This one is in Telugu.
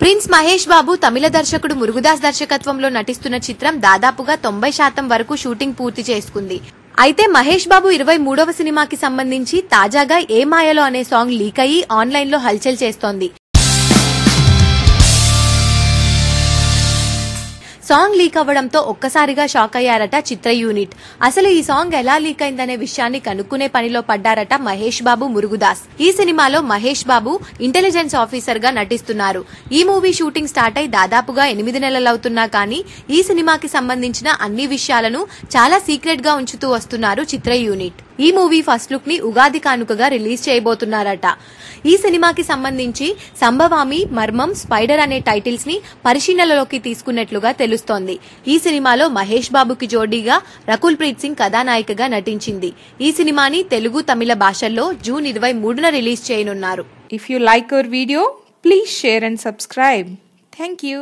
ప్రిన్స్ మహేష్ బాబు తమిళ దర్శకుడు మురుగదాస్ దర్శకత్వంలో నటిస్తున్న చిత్రం దాదాపుగా 90% వరకు షూటింగ్ పూర్తి చేసుకుంది. అయితే మహేష్ బాబు 23వ సినిమాకి సంబంధించి తాజాగా ఏ మాయలో అనే సాంగ్ లీక్ అయ్యి ఆన్లైన్ లో హల్చల్ చేస్తోంది. సాంగ్ లీక్ అవ్వడంతో ఒక్కసారిగా షాక్ అయ్యారట చిత్ర యూనిట్. అసలు ఈ సాంగ్ ఎలా లీక్ అయిందనే విషయాన్ని కనుక్కునే పనిలో పడ్డారట మహేష్ బాబు, మురుగదాస్. ఈ సినిమాలో మహేష్ బాబు ఇంటెలిజెన్స్ ఆఫీసర్ గా నటిస్తున్నారు. ఈ మూవీ షూటింగ్ స్టార్ట్ అయి దాదాపుగా 8 నెలలవుతున్నా కానీ ఈ సినిమాకి సంబంధించిన అన్ని విషయాలను చాలా సీక్రెట్ గా ఉంచుతూ వస్తున్నారు చిత్ర యూనిట్. ఈ మూవీ ఫస్ట్ లుక్ ని ఉగాది కానుకగా రిలీజ్ చేయబోతున్నారట. ఈ సినిమాకి సంబంధించి సంభవామి, మర్మం, స్పైడర్ అనే టైటిల్స్ ని పరిశీలనలోకి తీసుకున్నట్లుగా తెలుస్తోంది. ఈ సినిమాలో మహేష్ బాబుకి జోడీగా రకుల్ ప్రీత్ సింగ్ కథానాయికగా నటించింది. ఈ సినిమాని తెలుగు, తమిళ భాషల్లో జూన్ 23న రిలీజ్ చేయనున్నారు. If you like our video, please share and subscribe. Thank you.